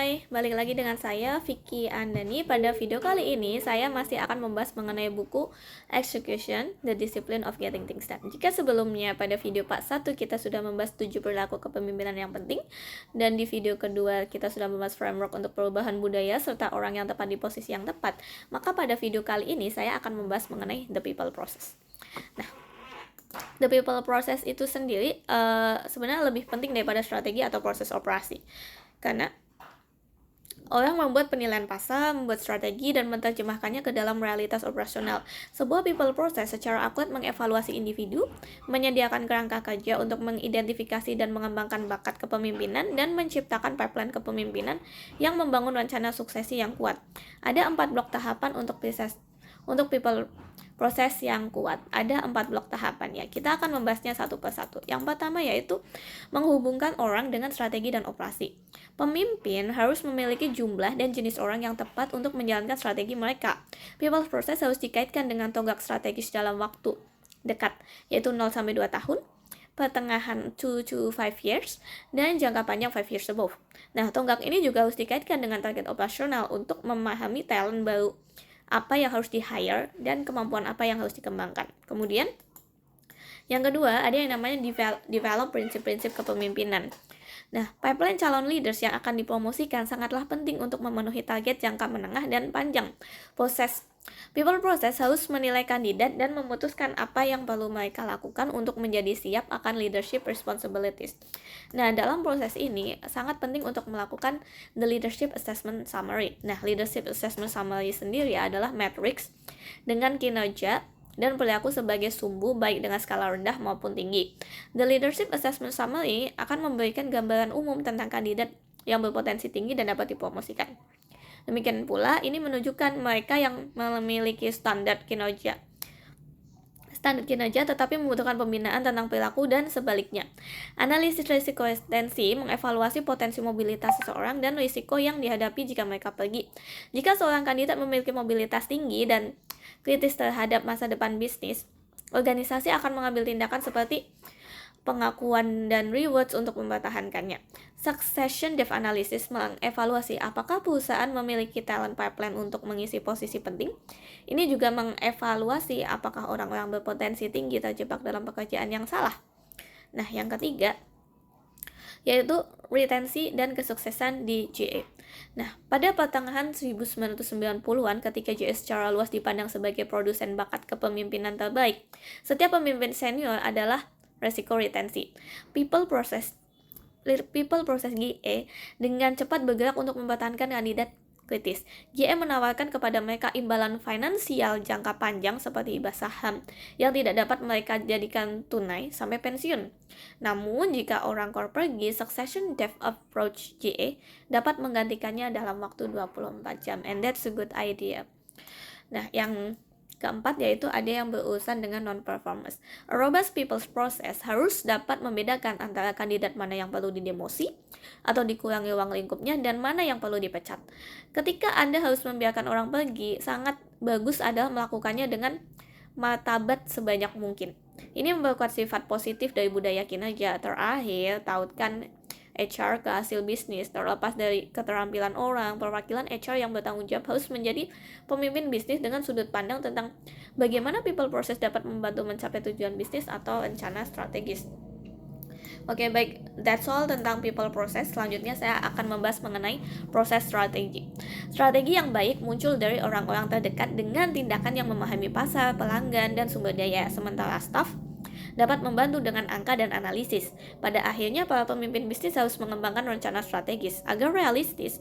Hai, balik lagi dengan saya Vicky Andani. Pada video kali ini saya masih akan membahas mengenai buku Execution, The Discipline of Getting Things Done. Jika sebelumnya pada video part 1 kita sudah membahas 7 perilaku kepemimpinan yang penting, dan di video kedua kita sudah membahas framework untuk perubahan budaya serta orang yang tepat di posisi yang tepat, maka pada video kali ini saya akan membahas mengenai The People Process. Nah, The People Process itu sendiri sebenarnya lebih penting daripada strategi atau proses operasi, karena orang membuat penilaian pasar, membuat strategi, dan menerjemahkannya ke dalam realitas operasional. Sebuah people process secara akurat mengevaluasi individu, menyediakan kerangka kerja untuk mengidentifikasi dan mengembangkan bakat kepemimpinan, dan menciptakan pipeline kepemimpinan yang membangun rencana suksesi yang kuat. Ada 4 blok tahapan untuk people proses yang kuat. Ada 4 blok tahapan ya. Kita akan membahasnya satu persatu. Yang pertama yaitu menghubungkan orang dengan strategi dan operasi. Pemimpin harus memiliki jumlah dan jenis orang yang tepat untuk menjalankan strategi mereka. People process harus dikaitkan dengan tonggak strategis dalam waktu dekat, yaitu 0-2 tahun, pertengahan 2-5 years, dan jangka panjang 5 years above. Nah, tonggak ini juga harus dikaitkan dengan target operasional untuk memahami talent baru, apa yang harus di-hire, dan kemampuan apa yang harus dikembangkan. Kemudian, yang kedua, ada yang namanya develop prinsip-prinsip kepemimpinan. Nah, pipeline calon leaders yang akan dipromosikan sangatlah penting untuk memenuhi target jangka menengah dan panjang. People process harus menilai kandidat dan memutuskan apa yang perlu mereka lakukan untuk menjadi siap akan leadership responsibilities. Nah, dalam proses ini sangat penting untuk melakukan the leadership assessment summary. Nah, leadership assessment summary sendiri adalah matriks dengan kinerja dan perilaku sebagai sumbu baik dengan skala rendah maupun tinggi. The Leadership Assessment Summary akan memberikan gambaran umum tentang kandidat yang berpotensi tinggi dan dapat dipromosikan. Demikian pula, ini menunjukkan mereka yang memiliki standar kinerja tetapi membutuhkan pembinaan tentang perilaku dan sebaliknya. Analisis risiko retensi mengevaluasi potensi mobilitas seseorang dan risiko yang dihadapi jika mereka pergi. Jika seorang kandidat memiliki mobilitas tinggi dan kritis terhadap masa depan bisnis, organisasi akan mengambil tindakan seperti pengakuan dan rewards untuk mempertahankannya. Succession Depth Analysis mengevaluasi apakah perusahaan memiliki talent pipeline untuk mengisi posisi penting. Ini juga mengevaluasi apakah orang-orang berpotensi tinggi terjebak dalam pekerjaan yang salah. Nah, yang ketiga yaitu retensi dan kesuksesan di GA. Nah, pada pertengahan 1990-an ketika GA secara luas dipandang sebagai produsen bakat kepemimpinan terbaik, setiap pemimpin senior adalah resiko retensi. People process GE dengan cepat bergerak untuk mempertahankan kandidat kritis. GE menawarkan kepada mereka imbalan finansial jangka panjang seperti hibah saham yang tidak dapat mereka jadikan tunai sampai pensiun. Namun, jika orang core pergi, succession depth approach GE dapat menggantikannya dalam waktu 24 jam. And that's a good idea. Nah, yang keempat yaitu ada yang berurusan dengan non-performance. A robust people's process harus dapat membedakan antara kandidat mana yang perlu didemosi atau dikurangi ruang lingkupnya dan mana yang perlu dipecat. Ketika Anda harus membiarkan orang pergi, sangat bagus adalah melakukannya dengan martabat sebanyak mungkin. Ini memperkuat sifat positif dari budaya kinerja. Terakhir, tautkan HR ke hasil bisnis. Terlepas dari keterampilan orang, perwakilan HR yang bertanggung jawab harus menjadi pemimpin bisnis dengan sudut pandang tentang bagaimana people process dapat membantu mencapai tujuan bisnis atau rencana strategis. Oke, baik, that's all tentang people process. Selanjutnya saya akan membahas mengenai proses strategi. Strategi yang baik muncul dari orang-orang terdekat dengan tindakan yang memahami pasar, pelanggan, dan sumber daya, sementara staff dapat membantu dengan angka dan analisis. Pada akhirnya, para pemimpin bisnis harus mengembangkan rencana strategis. Agar realistis,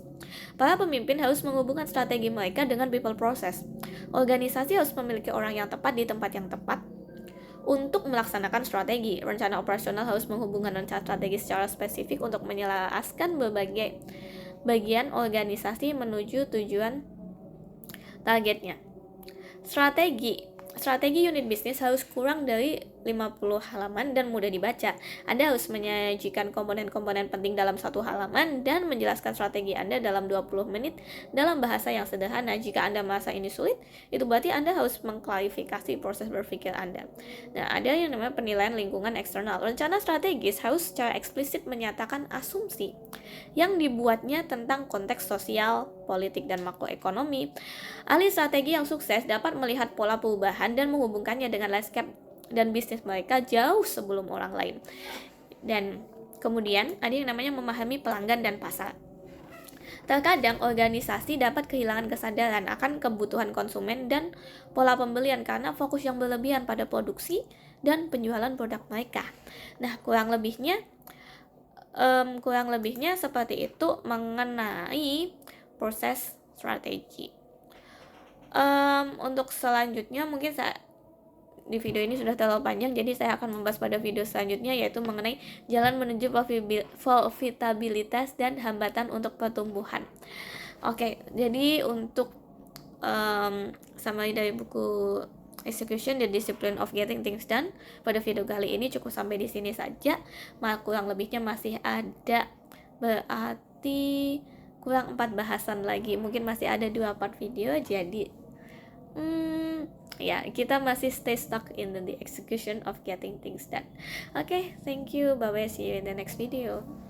para pemimpin harus menghubungkan strategi mereka dengan people process. Organisasi harus memiliki orang yang tepat di tempat yang tepat untuk melaksanakan strategi. Rencana operasional harus menghubungkan rencana strategis secara spesifik untuk menyelaraskan berbagai bagian organisasi menuju tujuan targetnya. Strategi unit bisnis harus kurang dari halaman dan mudah dibaca. Anda harus menyajikan komponen-komponen penting dalam satu halaman dan menjelaskan strategi Anda dalam 20 menit dalam bahasa yang sederhana. Jika Anda merasa ini sulit, itu berarti Anda harus mengklarifikasi proses berpikir Anda. Nah, ada yang namanya penilaian lingkungan eksternal. Rencana strategis harus secara eksplisit menyatakan asumsi yang dibuatnya tentang konteks sosial, politik, dan makroekonomi. Ahli strategi yang sukses dapat melihat pola perubahan dan menghubungkannya dengan landscape dan bisnis mereka jauh sebelum orang lain. Dan kemudian ada yang namanya memahami pelanggan dan pasar. Terkadang organisasi dapat kehilangan kesadaran akan kebutuhan konsumen dan pola pembelian karena fokus yang berlebihan pada produksi dan penjualan produk mereka. Nah, kurang lebihnya seperti itu mengenai proses strategi. Untuk selanjutnya mungkin di video ini sudah terlalu panjang, jadi saya akan membahas pada video selanjutnya, yaitu mengenai jalan menuju profitabilitas dan hambatan untuk pertumbuhan. Oke, jadi untuk summary dari buku Execution, The Discipline of Getting Things Done pada video kali ini cukup sampai di sini saja. Kurang lebihnya masih ada, berarti kurang 4 bahasan lagi, mungkin masih ada 2 part video, jadi ya, kita masih stay stuck in the execution of getting things done. Okay, thank you, bye bye, see you in the next video.